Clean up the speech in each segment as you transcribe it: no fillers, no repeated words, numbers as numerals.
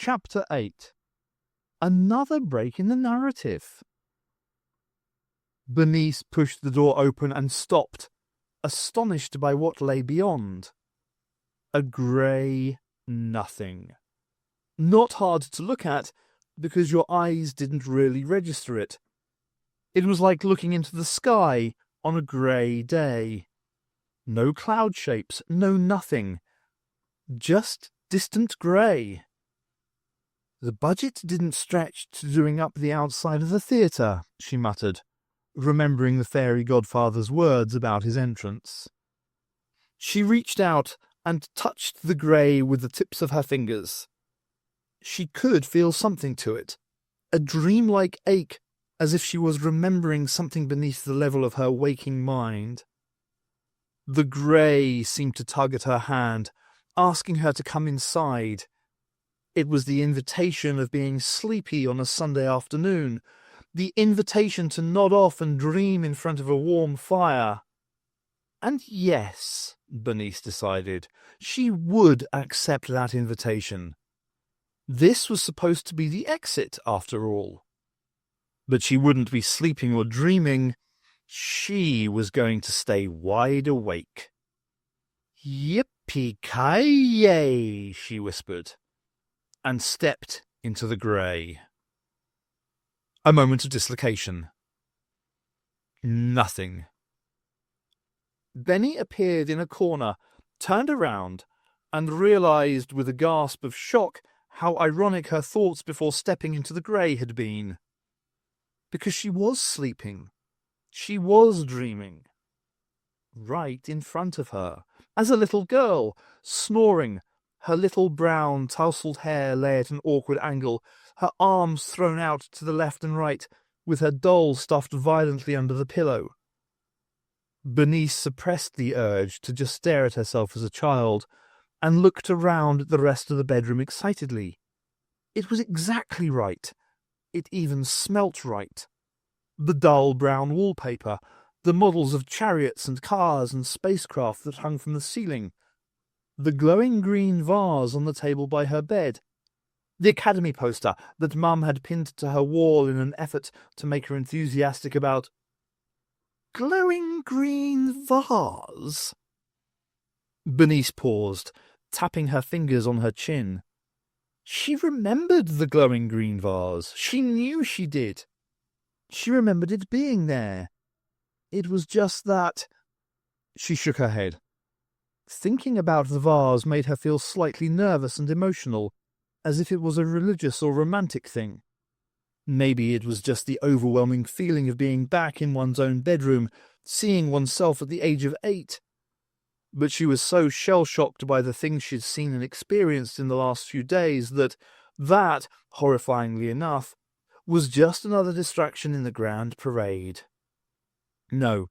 Chapter 8. Another break in the narrative. Bernice pushed the door open and stopped, astonished by what lay beyond. A grey nothing. Not hard to look at, because your eyes didn't really register it. It was like looking into the sky on a grey day. No cloud shapes, no nothing. Just distant grey. The budget didn't stretch to doing up the outside of the theatre, she muttered, remembering the fairy godfather's words about his entrance. She reached out and touched the grey with the tips of her fingers. She could feel something to it, a dreamlike ache, as if she was remembering something beneath the level of her waking mind. The grey seemed to tug at her hand, asking her to come inside. It was the invitation of being sleepy on a Sunday afternoon, the invitation to nod off and dream in front of a warm fire. And yes, Bernice decided, she would accept that invitation. This was supposed to be the exit, after all. But she wouldn't be sleeping or dreaming. She was going to stay wide awake. "Yippee-ki-yay," she whispered, and stepped into the grey. A moment of dislocation. Nothing. Benny appeared in a corner, turned around, and realised with a gasp of shock how ironic her thoughts before stepping into the grey had been. Because she was sleeping. She was dreaming. Right in front of her, as a little girl, snoring, her little brown tousled hair lay at an awkward angle, her arms thrown out to the left and right, with her doll stuffed violently under the pillow. Bernice suppressed the urge to just stare at herself as a child, and looked around at the rest of the bedroom excitedly. It was exactly right. It even smelt right. The dull brown wallpaper, the models of chariots and cars and spacecraft that hung from the ceiling, the glowing green vase on the table by her bed, the Academy poster that Mum had pinned to her wall in an effort to make her enthusiastic about glowing green vase. Bernice paused, tapping her fingers on her chin. She remembered the glowing green vase. She knew she did. She remembered it being there. It was just that... She shook her head. Thinking about the vase made her feel slightly nervous and emotional, as if it was a religious or romantic thing. Maybe it was just the overwhelming feeling of being back in one's own bedroom, seeing oneself at the age of 8. But she was so shell-shocked by the things she'd seen and experienced in the last few days that, horrifyingly enough, was just another distraction in the grand parade. No,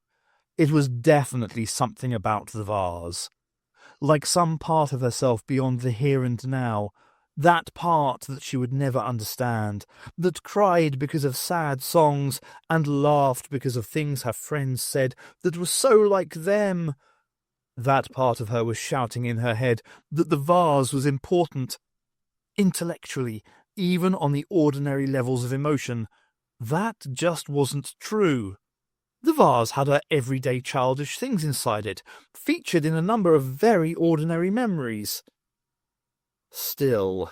it was definitely something about the vase. Like some part of herself beyond the here and now, that part that she would never understand, that cried because of sad songs and laughed because of things her friends said that were so like them. That part of her was shouting in her head that the vase was important. Intellectually, even on the ordinary levels of emotion, that just wasn't true. The vase had her everyday childish things inside it, featured in a number of very ordinary memories. Still,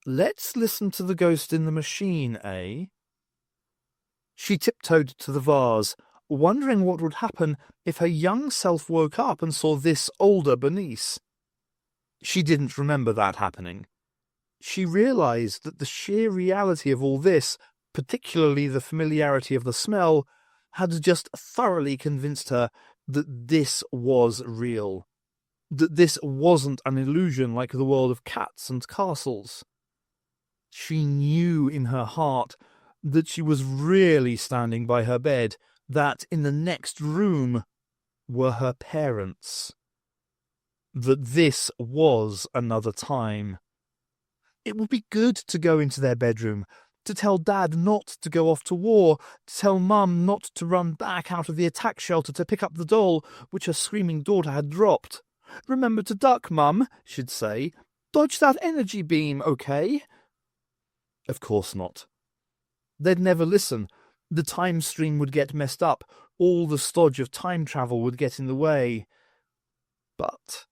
let's listen to the ghost in the machine, eh? She tiptoed to the vase, wondering what would happen if her young self woke up and saw this older Bernice. She didn't remember that happening. She realized that the sheer reality of all this, particularly the familiarity of the smell, had just thoroughly convinced her that this was real. That this wasn't an illusion like the world of cats and castles. She knew in her heart that she was really standing by her bed, that in the next room were her parents. That this was another time. It would be good to go into their bedroom, to tell Dad not to go off to war, to tell Mum not to run back out of the attack shelter to pick up the doll which her screaming daughter had dropped. "Remember to duck, Mum," she'd say. "Dodge that energy beam, okay?" Of course not. They'd never listen. The time stream would get messed up. All the stodge of time travel would get in the way. But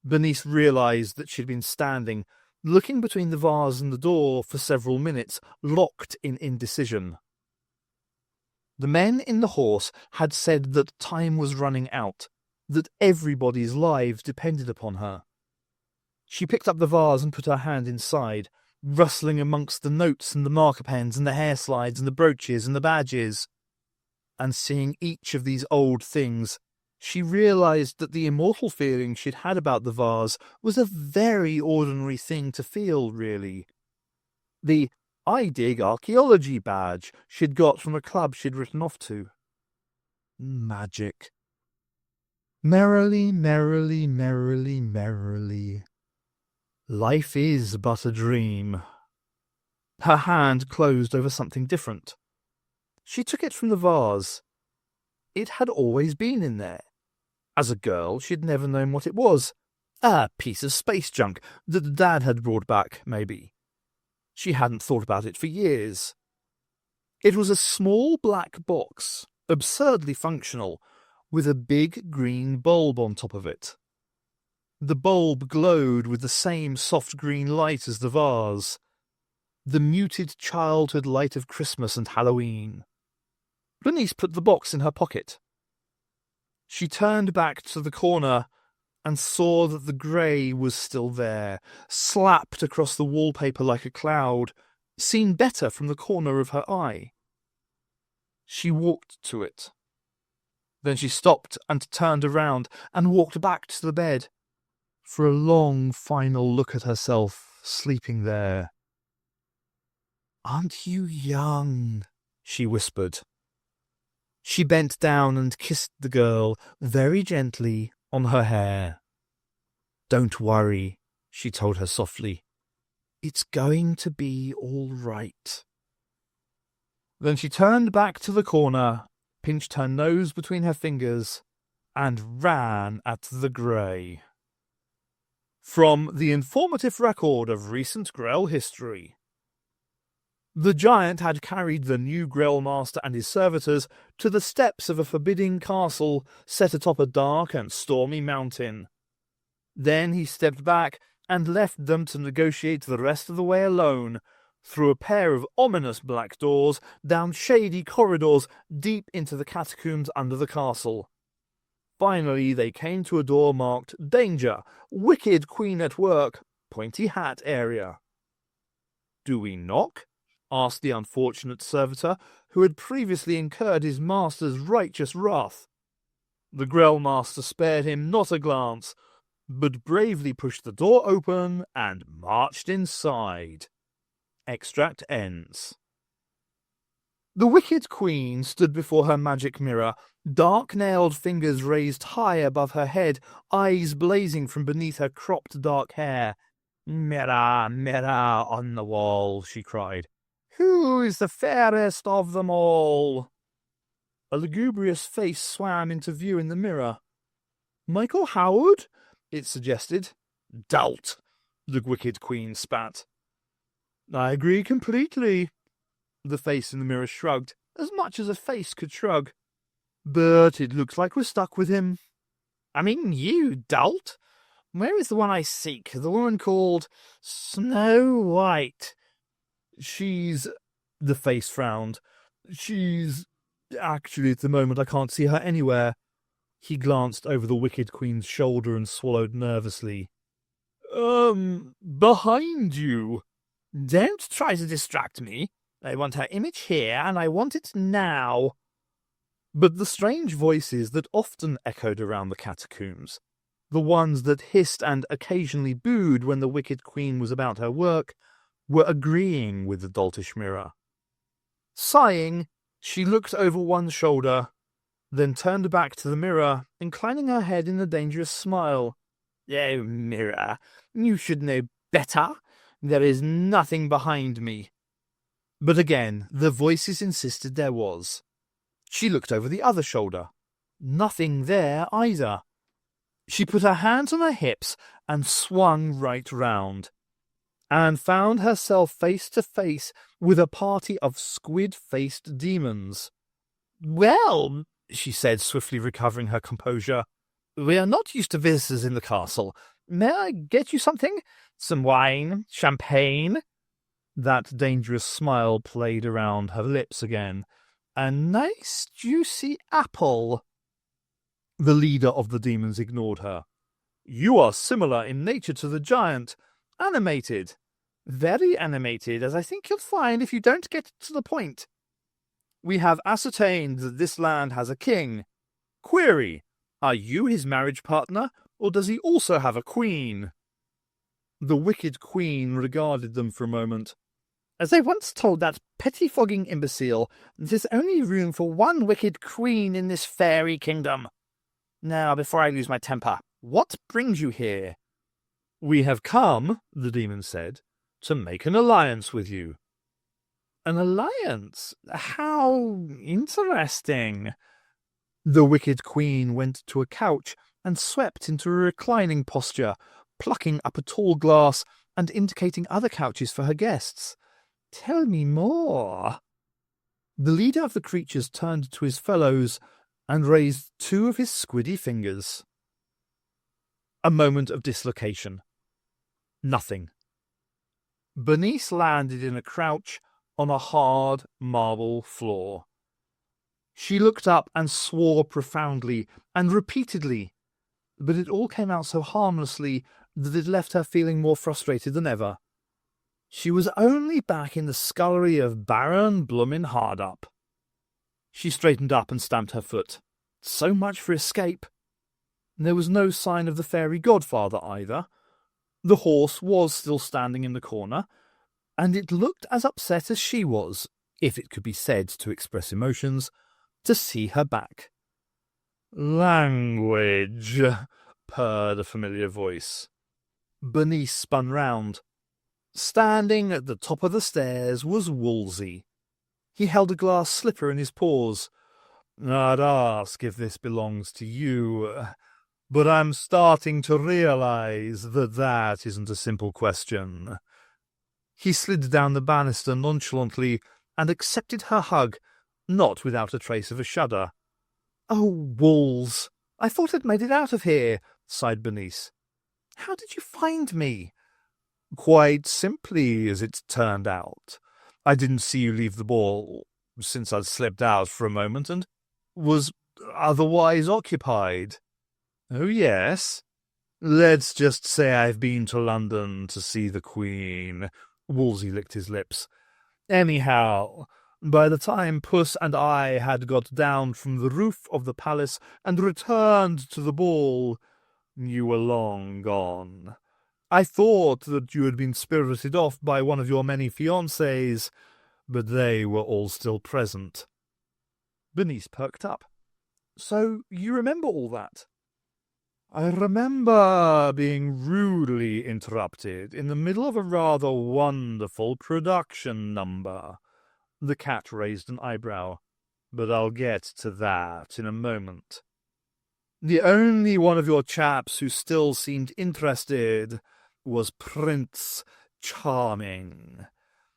Bernice realised that she'd been standing, looking between the vase and the door for several minutes, locked in indecision. The men in the horse had said that time was running out, that everybody's lives depended upon her. She picked up the vase and put her hand inside, rustling amongst the notes and the marker pens and the hair slides and the brooches and the badges. And seeing each of these old things, she realised that the immortal feeling she'd had about the vase was a very ordinary thing to feel, really. The I dig archaeology badge she'd got from a club she'd written off to. Magic. Merrily, merrily, merrily, merrily. Life is but a dream. Her hand closed over something different. She took it from the vase. It had always been in there. As a girl, she'd never known what it was. A piece of space junk that Dad had brought back, maybe. She hadn't thought about it for years. It was a small black box, absurdly functional, with a big green bulb on top of it. The bulb glowed with the same soft green light as the vase, the muted childhood light of Christmas and Halloween. Bernice put the box in her pocket. She turned back to the corner and saw that the grey was still there, slapped across the wallpaper like a cloud, seen better from the corner of her eye. She walked to it. Then she stopped and turned around and walked back to the bed, for a long final look at herself sleeping there. "Aren't you young?" she whispered. She bent down and kissed the girl very gently on her hair. "Don't worry," she told her softly. "It's going to be all right." Then she turned back to the corner, pinched her nose between her fingers, and ran at the grey. From the informative record of recent Grell history. The giant had carried the new Grell master and his servitors to the steps of a forbidding castle set atop a dark and stormy mountain. Then he stepped back and left them to negotiate the rest of the way alone, through a pair of ominous black doors, down shady corridors, deep into the catacombs under the castle. Finally, they came to a door marked Danger, Wicked Queen at Work, Pointy Hat area. "Do we knock?" asked the unfortunate servitor, who had previously incurred his master's righteous wrath. The Grell master spared him not a glance, but bravely pushed the door open and marched inside. Extract ends. The Wicked Queen stood before her magic mirror, dark-nailed fingers raised high above her head, eyes blazing from beneath her cropped dark hair. "Mirror, mirror on the wall," she cried. "Who is the fairest of them all?" A lugubrious face swam into view in the mirror. "Michael Howard?" it suggested. "Dolt!" the Wicked Queen spat. "I agree completely." The face in the mirror shrugged, as much as a face could shrug. "But it looks like we're stuck with him." "I mean you, dolt. Where is the one I seek? The woman called Snow White." "She's..." the face frowned. "She's... actually, at the moment I can't see her anywhere." He glanced over the Wicked Queen's shoulder and swallowed nervously. Behind you." "Don't try to distract me. I want her image here, and I want it now." But the strange voices that often echoed around the catacombs, the ones that hissed and occasionally booed when the Wicked Queen was about her work, were agreeing with the doltish mirror. Sighing, she looked over one shoulder, then turned back to the mirror, inclining her head in a dangerous smile. "Oh, mirror, you should know better. There is nothing behind me." But again, the voices insisted there was. She looked over the other shoulder. Nothing there either. She put her hands on her hips and swung right round. and found herself face to face with a party of squid-faced demons. "Well," she said, swiftly recovering her composure, "we are not used to visitors in the castle. May I get you something? Some wine? Champagne?" That dangerous smile played around her lips again. "A nice, juicy apple." The leader of the demons ignored her. "You are similar in nature to the giant. Animated. Very animated, as I think you'll find if you don't get to the point. We have ascertained that this land has a king. Query, are you his marriage partner, or does he also have a queen?" The wicked queen regarded them for a moment. "As I once told that pettifogging imbecile, there's only room for one wicked queen in this fairy kingdom. Now, before I lose my temper, what brings you here?" "We have come," the demon said, "to make an alliance with you." "An alliance? How interesting." The wicked queen went to a couch and swept into a reclining posture, plucking up a tall glass and indicating other couches for her guests. "Tell me more." The leader of the creatures turned to his fellows and raised two of his squiddy fingers. A moment of dislocation. Nothing. Bernice landed in a crouch on a hard marble floor. She looked up and swore profoundly and repeatedly, but it all came out so harmlessly that it left her feeling more frustrated than ever. She was only back in the scullery of Baron Bloomin' Hardup. She straightened up and stamped her foot. So much for escape. There was no sign of the fairy godfather either. The horse was still standing in the corner, and it looked as upset as she was, if it could be said to express emotions, to see her back. "Language," purred a familiar voice. Bernice spun round. Standing at the top of the stairs was Wolsey. He held a glass slipper in his paws. "I'd ask if this belongs to you, but I'm starting to realize that isn't a simple question." He slid down the banister nonchalantly and accepted her hug, not without a trace of a shudder. "Oh, Wolves, I thought I'd made it out of here," sighed Bernice. "How did you find me?" "Quite simply, as it turned out. I didn't see you leave the ball, since I'd slipped out for a moment, and was otherwise occupied." "Oh, yes? Let's just say I've been to London to see the Queen." Wolsey licked his lips. "Anyhow, by the time Puss and I had got down from the roof of the palace and returned to the ball, you were long gone. I thought that you had been spirited off by one of your many fiancés, but they were all still present." Bernice perked up. "So you remember all that?" "I remember being rudely interrupted in the middle of a rather wonderful production number." The cat raised an eyebrow. "But I'll get to that in a moment. The only one of your chaps who still seemed interested was Prince Charming.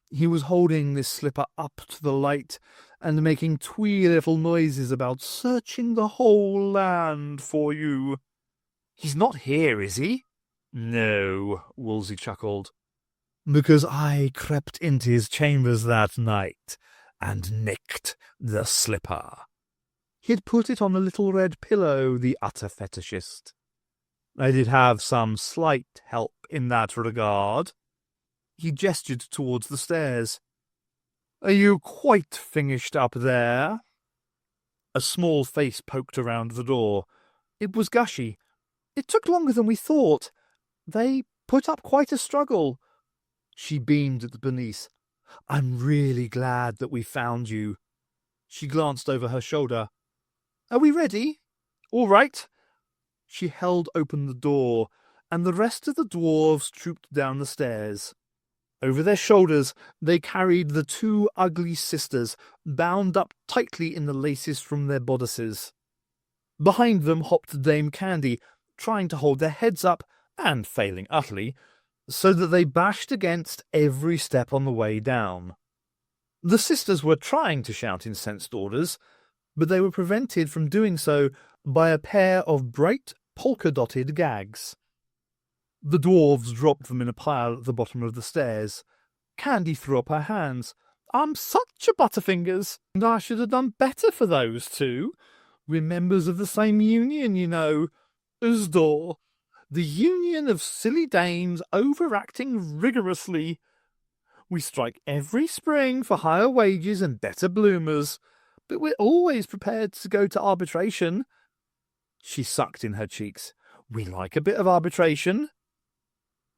He was holding this slipper up to the light and making twee little noises about searching the whole land for you." "He's not here, is he?" "No," Wolsey chuckled, "because I crept into his chambers that night and nicked the slipper. He'd put it on a little red pillow, the utter fetishist. I did have some slight help in that regard." He gestured towards the stairs. "Are you quite finished up there?" A small face poked around the door. It was Gushy. "It took longer than we thought. They put up quite a struggle." She beamed at Bernice. "I'm really glad that we found you." She glanced over her shoulder. "Are we ready? All right." She held open the door, and the rest of the dwarves trooped down the stairs. Over their shoulders they carried the two ugly sisters, bound up tightly in the laces from their bodices. Behind them hopped Dame Candy, trying to hold their heads up, and failing utterly, so that they bashed against every step on the way down. The sisters were trying to shout incensed orders, but they were prevented from doing so by a pair of bright polka-dotted gags. The dwarves dropped them in a pile at the bottom of the stairs. Candy threw up her hands. "I'm such a butterfingers, and I should have done better for those two. We're members of the same union, you know. Usdor, the Union of Silly Dames Overacting Rigorously. We strike every spring for higher wages and better bloomers, but we're always prepared to go to arbitration." She sucked in her cheeks. "We like a bit of arbitration."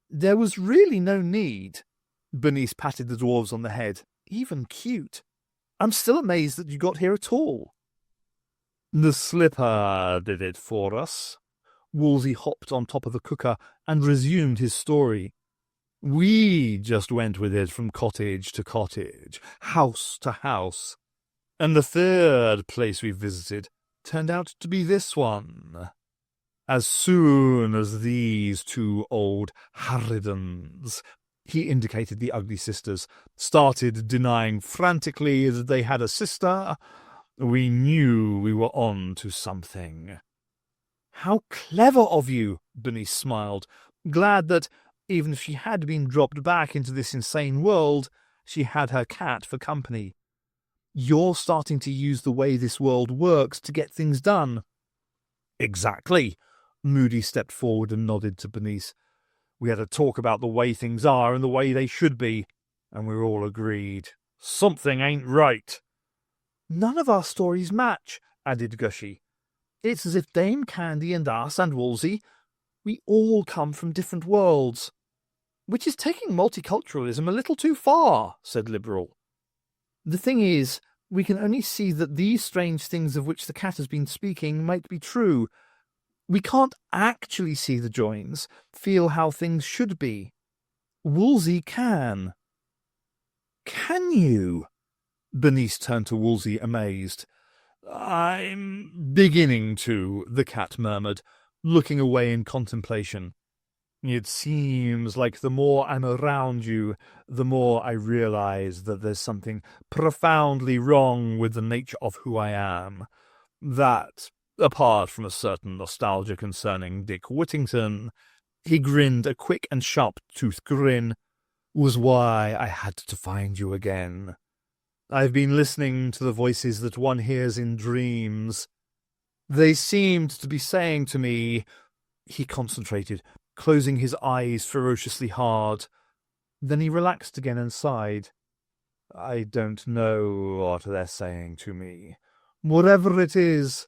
There was really no need. Bernice patted the dwarves on the head. "Even cute. I'm still amazed that you got here at all." "The slipper did it for us." Wolsey hopped on top of the cooker and resumed his story. "We just went with it from cottage to cottage, house to house. And the third place we visited turned out to be this one. As soon as these two old harridans," he indicated the ugly sisters, "started denying frantically that they had a sister, we knew we were on to something." "How clever of you," Bernice smiled, glad that, even if she had been dropped back into this insane world, she had her cat for company. "You're starting to use the way this world works to get things done." "Exactly." Moody stepped forward and nodded to Bernice. "We had a talk about the way things are and the way they should be, and we all agreed. Something ain't right." "None of our stories match," added Gushy. "It's as if Dame Candy and us and Wolsey, we all come from different worlds." "Which is taking multiculturalism a little too far," said Liberal. "The thing is, we can only see that these strange things of which the cat has been speaking might be true. We can't actually see the joins, feel how things should be. Wolsey can." "Can you?" Bernice turned to Wolsey, amazed. "I'm beginning to," the cat murmured, looking away in contemplation. "It seems like the more I'm around you, the more I realize that there's something profoundly wrong with the nature of who I am. That, apart from a certain nostalgia concerning Dick Whittington," he grinned a quick and sharp-toothed grin, "was why I had to find you again. I've been listening to the voices that one hears in dreams. They seemed to be saying to me—" He concentrated, closing his eyes ferociously hard. Then he relaxed again and sighed. "I don't know what they're saying to me. Whatever it is,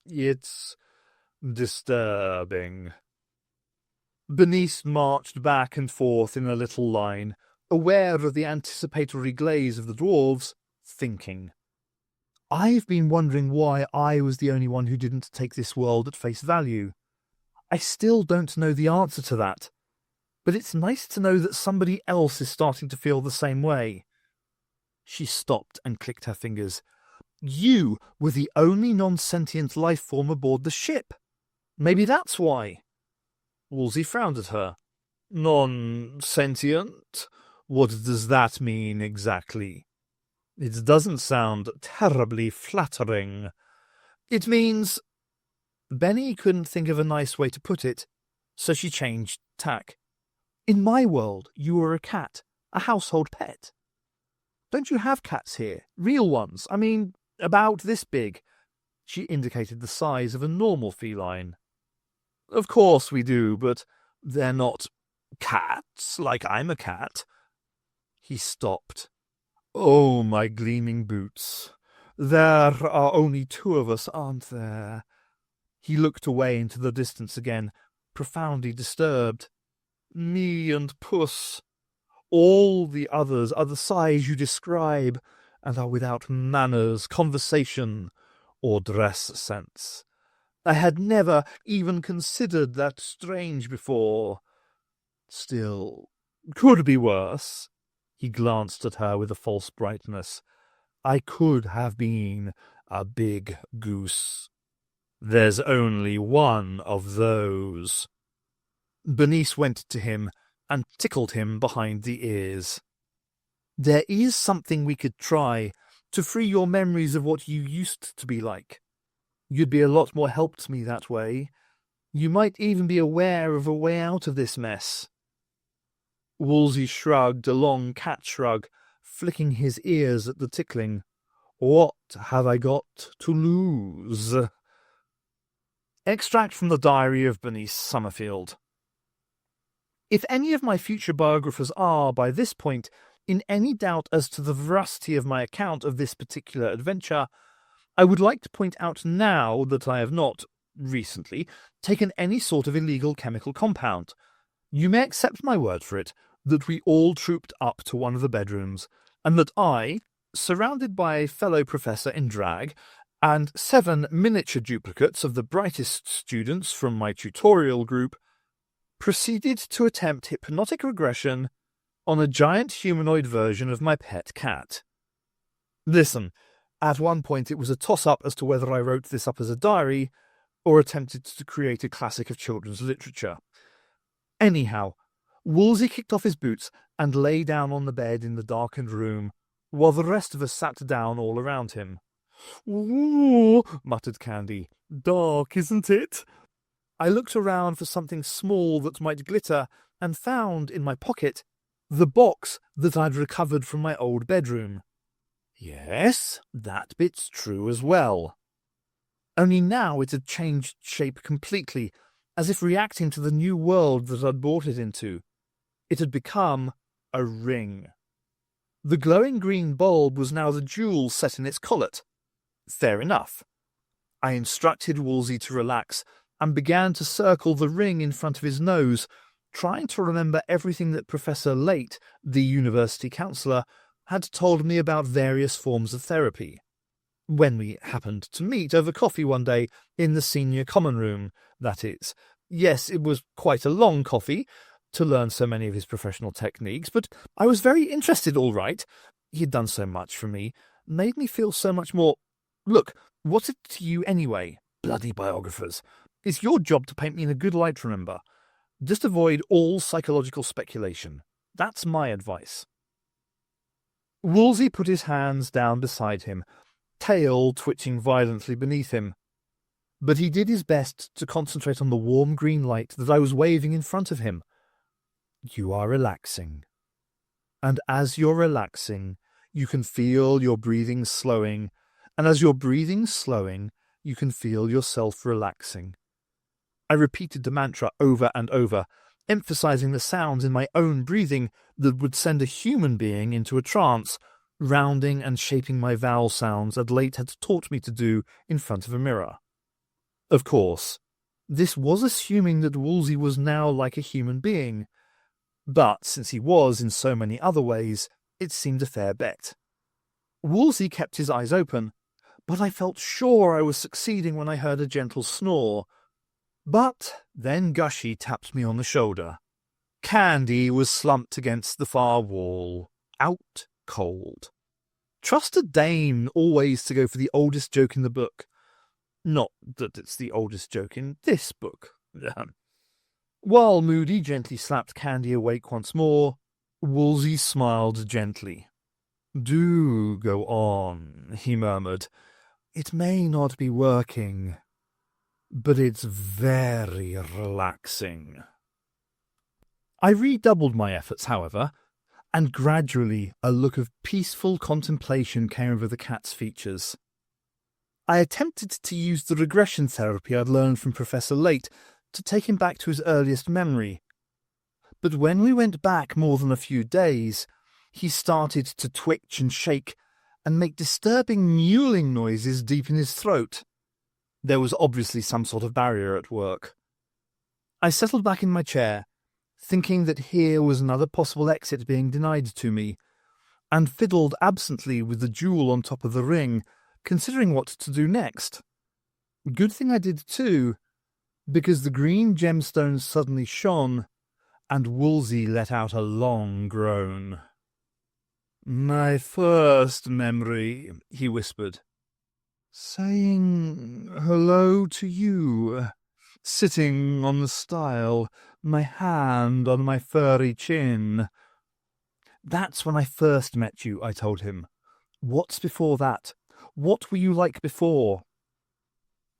it's disturbing." Bernice marched back and forth in a little line, aware of the anticipatory glaze of the dwarves, thinking. "I've been wondering why I was the only one who didn't take this world at face value. I still don't know the answer to that, but it's nice to know that somebody else is starting to feel the same way." She stopped and clicked her fingers. "You were the only non-sentient life form aboard the ship. Maybe that's why." Wolsey frowned at her. "Non-sentient? What does that mean exactly?" "It doesn't sound terribly flattering." "It means—" Benny couldn't think of a nice way to put it, so she changed tack. "In my world, you were a cat, a household pet. Don't you have cats here? Real ones? I mean, about this big." She indicated the size of a normal feline. "Of course we do, but they're not cats, like I'm a cat." He stopped. "Oh, my gleaming boots. There are only two of us, aren't there?" He looked away into the distance again, profoundly disturbed. "Me and Puss. All the others are the size you describe, and are without manners, conversation, or dress sense. I had never even considered that strange before. Still, could be worse." He glanced at her with a false brightness. "I could have been a big goose. There's only one of those." Bernice went to him, and tickled him behind the ears. "There is something we could try to free your memories of what you used to be like. You'd be a lot more help to me that way. You might even be aware of a way out of this mess." Wolsey shrugged a long cat shrug, flicking his ears at the tickling. "What have I got to lose?" Extract from the diary of Bernice Summerfield. If any of my future biographers are, by this point, in any doubt as to the veracity of my account of this particular adventure, I would like to point out now that I have not, recently, taken any sort of illegal chemical compound. You may accept my word for it that we all trooped up to one of the bedrooms, and that I, surrounded by a fellow professor in drag, and 7 miniature duplicates of the brightest students from my tutorial group, proceeded to attempt hypnotic regression on a giant humanoid version of my pet cat. Listen, at one point it was a toss-up as to whether I wrote this up as a diary or attempted to create a classic of children's literature. Anyhow, Wolsey kicked off his boots and lay down on the bed in the darkened room, while the rest of us sat down all around him. "Ooh," muttered Candy. "Dark, isn't it?" I looked around for something small that might glitter and found, in my pocket, the box that I'd recovered from my old bedroom. Yes, that bit's true as well. Only now it had changed shape completely, as if reacting to the new world that I'd brought it into. It had become a ring. The glowing green bulb was now the jewel set in its collet. Fair enough. I instructed Wolsey to relax and began to circle the ring in front of his nose, trying to remember everything that Professor Late, the university counsellor, had told me about various forms of therapy. When we happened to meet over coffee one day in the senior common room, that is. Yes, it was quite a long coffee, to learn so many of his professional techniques, but I was very interested, all right. He had done so much for me, made me feel so much more. Look, what's it to you anyway, bloody biographers? It's your job to paint me in a good light, remember. Just avoid all psychological speculation. That's my advice. Wolsey put his hands down beside him, tail twitching violently beneath him. But he did his best to concentrate on the warm green light that I was waving in front of him. You are relaxing. And as you're relaxing, you can feel your breathing slowing, and as your breathing slowing, you can feel yourself relaxing. I repeated the mantra over and over, emphasizing the sounds in my own breathing that would send a human being into a trance, rounding and shaping my vowel sounds as Late had taught me to do in front of a mirror. Of course, this was assuming that Wolsey was now like a human being, but since he was in so many other ways, it seemed a fair bet. Wolsey kept his eyes open, but I felt sure I was succeeding when I heard a gentle snore. But then Gushy tapped me on the shoulder. Candy was slumped against the far wall, out cold. Trust a Dane always to go for the oldest joke in the book. Not that it's the oldest joke in this book. While Moody gently slapped Candy awake once more, Wolsey smiled gently. Do go on, he murmured. It may not be working, but it's very relaxing. I redoubled my efforts, however, and gradually a look of peaceful contemplation came over the cat's features. I attempted to use the regression therapy I'd learned from Professor Late to take him back to his earliest memory. But when we went back more than a few days, he started to twitch and shake and make disturbing mewling noises deep in his throat. There was obviously some sort of barrier at work. I settled back in my chair, thinking that here was another possible exit being denied to me, and fiddled absently with the jewel on top of the ring, considering what to do next. Good thing I did too, because the green gemstones suddenly shone, and Wolsey let out a long groan. My first memory, he whispered. Saying hello to you, sitting on the stile, my hand on my furry chin. That's when I first met you, I told him. What's before that? What were you like before?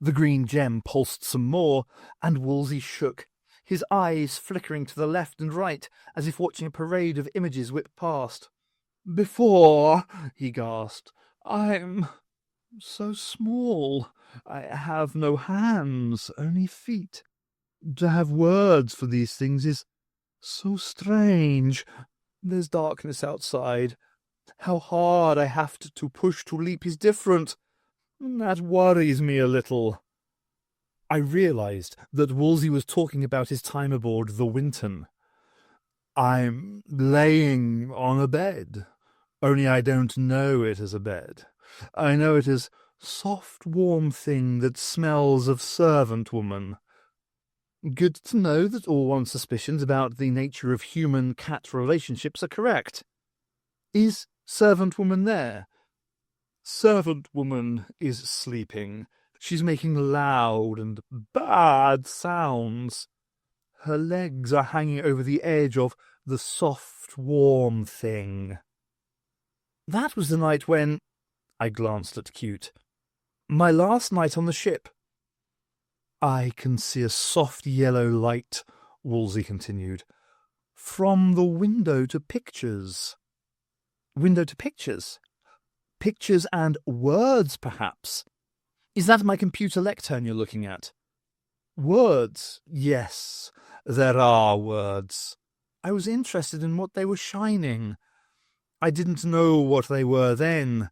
The green gem pulsed some more, and Wolsey shook, his eyes flickering to the left and right, as if watching a parade of images whip past. Before, he gasped, I'm so small. I have no hands, only feet. To have words for these things is so strange. There's darkness outside. How hard I have to push to leap is different. That worries me a little. I realized that Wolsey was talking about his time aboard the Winton. I'm laying on a bed, only I don't know it as a bed. I know it as soft, warm thing that smells of servant woman. Good to know that all one's suspicions about the nature of human-cat relationships are correct. Is servant woman there? Servant woman is sleeping. She's making loud and bad sounds. Her legs are hanging over the edge of the soft, warm thing. That was the night when... I glanced at Cute. My last night on the ship. I can see a soft yellow light, Wolsey continued. From the window to pictures. Window to pictures? Pictures and words, perhaps. Is that my computer lectern you're looking at? Words, yes, there are words. I was interested in what they were shining. I didn't know what they were then,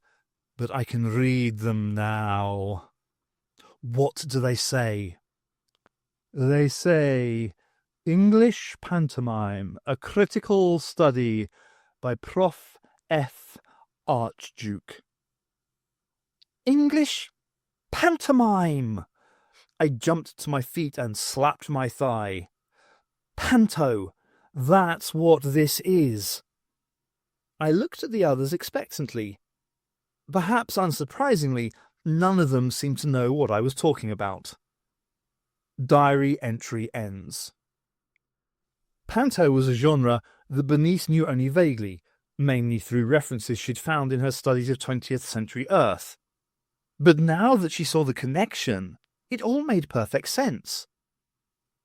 but I can read them now. What do they say? They say, English Pantomime, a critical study by Prof. F. Archduke. English Pantomime! I jumped to my feet and slapped my thigh. Panto! That's what this is. I looked at the others expectantly. Perhaps unsurprisingly, none of them seemed to know what I was talking about. Diary entry ends. Panto was a genre that Bernice knew only vaguely, mainly through references she'd found in her studies of 20th century Earth. But now that she saw the connection, it all made perfect sense.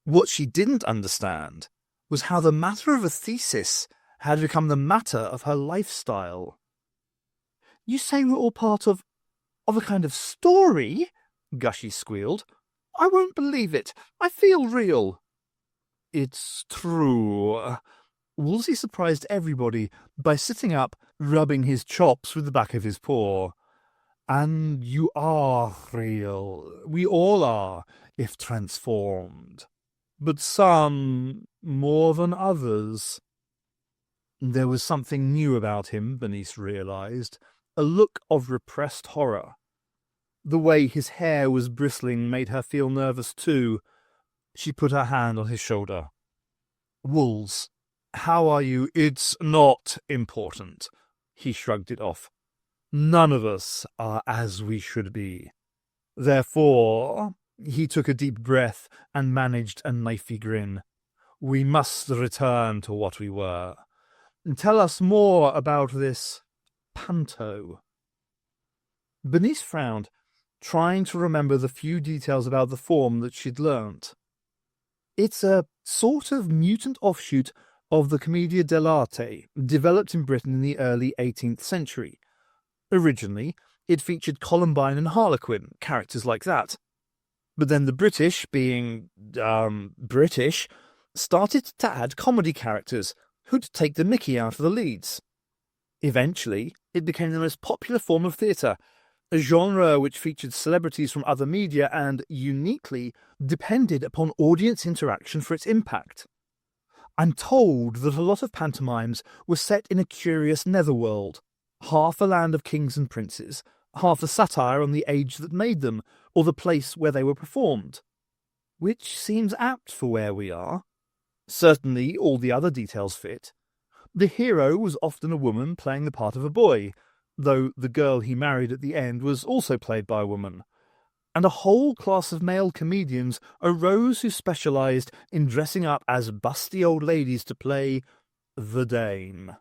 What she didn't understand was how the matter of a thesis had become the matter of her lifestyle. You say we're all part of a kind of story? Gushy squealed. I won't believe it. I feel real. It's true. Wolsey surprised everybody by sitting up, rubbing his chops with the back of his paw. And you are real. We all are, if transformed. But some more than others. There was something new about him, Bernice realized, a look of repressed horror. The way his hair was bristling made her feel nervous too. She put her hand on his shoulder. Wolves, how are you? It's not important. He shrugged it off. None of us are as we should be. Therefore, he took a deep breath and managed a knifey grin. We must return to what we were. Tell us more about this panto. Bernice frowned, trying to remember the few details about the form that she'd learnt. It's a sort of mutant offshoot of the commedia dell'arte, developed in Britain in the early 18th century. Originally, it featured Columbine and Harlequin, characters like that. But then the British, being, British, started to add comedy characters who'd take the mickey out of the leads. Eventually, it became the most popular form of theatre, a genre which featured celebrities from other media and, uniquely, depended upon audience interaction for its impact. I'm told that a lot of pantomimes were set in a curious netherworld, half a land of kings and princes, half a satire on the age that made them, or the place where they were performed. Which seems apt for where we are. Certainly all the other details fit. The hero was often a woman playing the part of a boy, though the girl he married at the end was also played by a woman. and a whole class of male comedians arose who specialised in dressing up as busty old ladies to play the Dame.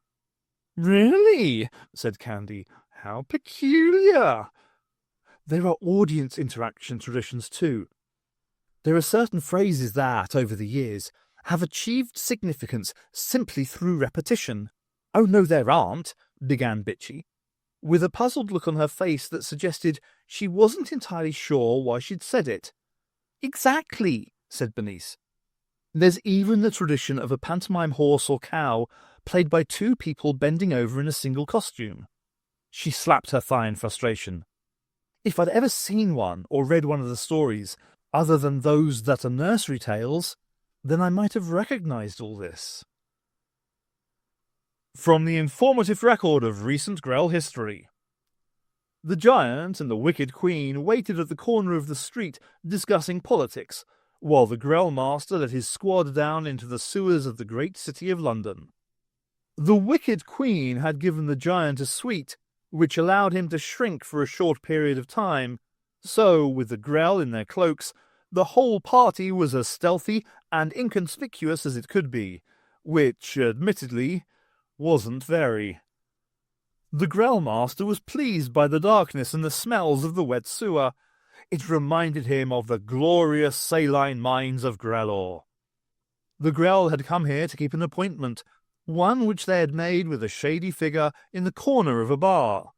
"Really?" said Candy. "How peculiar." There are audience interaction traditions too. There are certain phrases that, over the years, have achieved significance simply through repetition. "Oh, no, there aren't," began Bitchy, with a puzzled look on her face that suggested she wasn't entirely sure why she'd said it. "Exactly," said Bernice. "There's even the tradition of a pantomime horse or cow played by two people bending over in a single costume." She slapped her thigh in frustration. If I'd ever seen one or read one of the stories, other than those that are nursery tales, then I might have recognised all this. From the informative record of recent Grell history. The giant and the wicked queen waited at the corner of the street discussing politics, while the Grell master led his squad down into the sewers of the great city of London. The wicked queen had given the giant a sweet, which allowed him to shrink for a short period of time, so, with the Grell in their cloaks, the whole party was as stealthy and inconspicuous as it could be, which, admittedly, wasn't very. The Grell master was pleased by the darkness and the smells of the wet sewer. It reminded him of the glorious saline mines of Grellor. The Grell had come here to keep an appointment, one which they had made with a shady figure in the corner of a bar.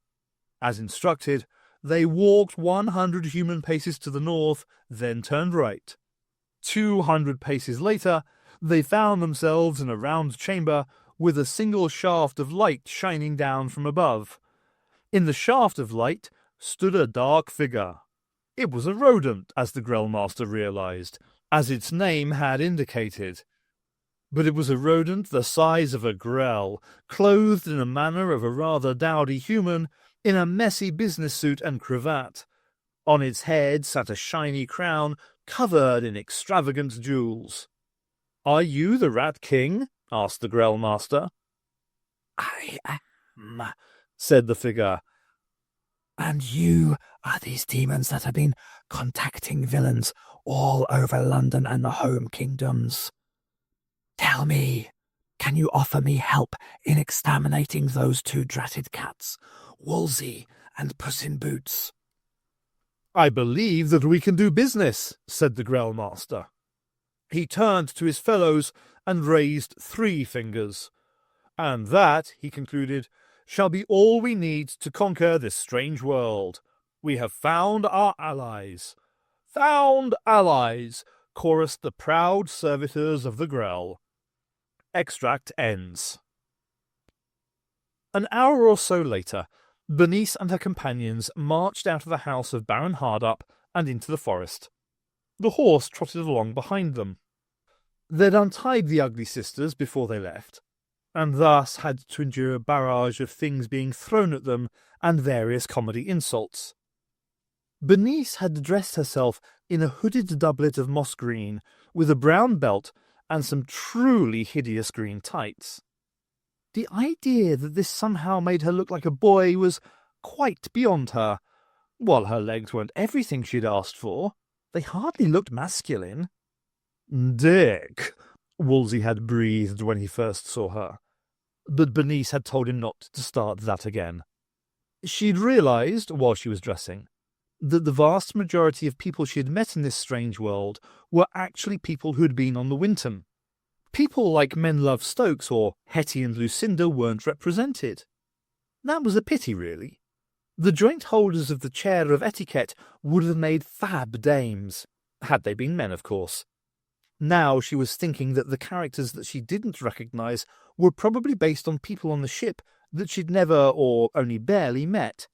As instructed, they walked 100 human paces to the north, then turned right. 200 paces later, they found themselves in a round chamber with a single shaft of light shining down from above. In the shaft of light stood a dark figure. It was a rodent, as the Grell master realized, as its name had indicated. But it was a rodent the size of a Grell, clothed in a manner of a rather dowdy human, in a messy business suit and cravat. On its head sat a shiny crown covered in extravagant jewels. "Are you the Rat King?" asked the Grell master. "I am," said the figure. "And you are these demons that have been contacting villains all over London and the home kingdoms. Tell me, can you offer me help in exterminating those two dratted cats, Wolsey and Puss in Boots?" "I believe that we can do business," said the Grell master. He turned to his fellows and raised 3 fingers. "And that," he concluded, "shall be all we need to conquer this strange world. We have found our allies." "Found allies," chorused the proud servitors of the Grell. Extract ends. An hour or so later, Bernice and her companions marched out of the house of Baron Hardup and into the forest. The horse trotted along behind them. They'd untied the ugly sisters before they left, and thus had to endure a barrage of things being thrown at them and various comedy insults. Bernice had dressed herself in a hooded doublet of moss green, with a brown belt and some truly hideous green tights. The idea that this somehow made her look like a boy was quite beyond her. While her legs weren't everything she'd asked for, they hardly looked masculine. "Dick," Wolsey had breathed when he first saw her, but Bernice had told him not to start that again. She'd realised, while she was dressing, that the vast majority of people she had met in this strange world were actually people who had been on the Winton. People like Menlove Stokes or Hetty and Lucinda weren't represented. That was a pity, really. The joint holders of the chair of etiquette would have made fab dames, had they been men, of course. Now she was thinking that the characters that she didn't recognise were probably based on people on the ship that she'd never or only barely met.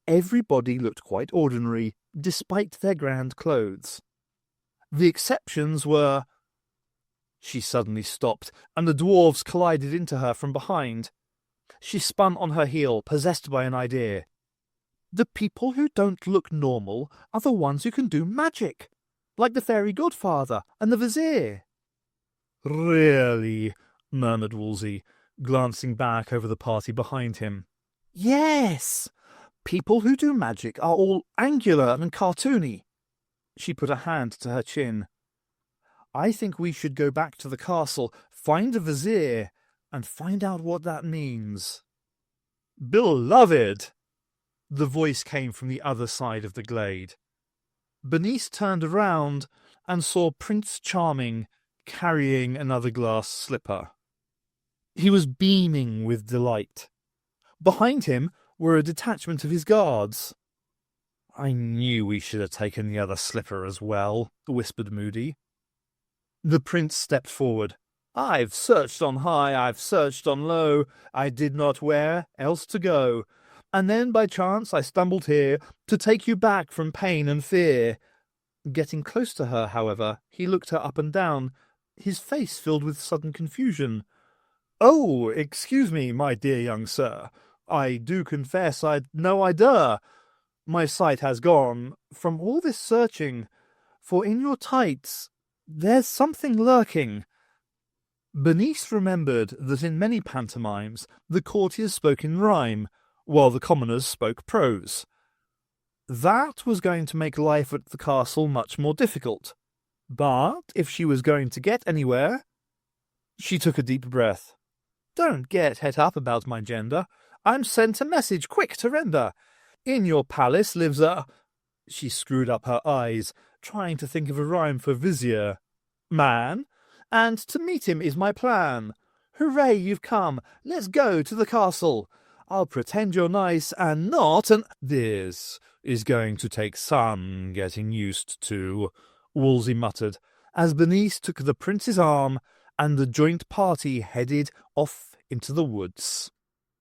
Everybody looked quite ordinary, despite their grand clothes. The exceptions were... She suddenly stopped, and the dwarves collided into her from behind. She spun on her heel, possessed by an idea. The people who don't look normal are the ones who can do magic, like the fairy godfather and the vizier. "Really?" murmured Wolsey, glancing back over the party behind him. "Yes. People who do magic are all angular and cartoony. She put a hand to her chin. I think we should go back to the castle, find a vizier, and find out what that means. Beloved! The voice came from the other side of the glade. Bernice turned around and saw Prince Charming carrying another glass slipper. He was beaming with delight. Behind him were a detachment of his guards. I knew we should have taken the other slipper as well, whispered Moody. The prince stepped forward. I've searched on high, I've searched on low, I did not where else to go. And then by chance I stumbled here to take you back from pain and fear. Getting close to her, however, he looked her up and down, his face filled with sudden confusion. Oh, excuse me, my dear young sir. I do confess I'd no idea. My sight has gone from all this searching, for in your tights there's something lurking. Bernice remembered that in many pantomimes the courtiers spoke in rhyme, while the commoners spoke prose. That was going to make life at the castle much more difficult. But if she was going to get anywhere... She took a deep breath. Don't get het up about my gender. I'm sent a message quick to render. In your palace lives a... She screwed up her eyes, trying to think of a rhyme for vizier. Man, and to meet him is my plan. Hooray, you've come. Let's go to the castle. I'll pretend you're nice and not an... This is going to take some getting used to, Wolsey muttered, as Bernice took the prince's arm and the joint party headed off into the woods.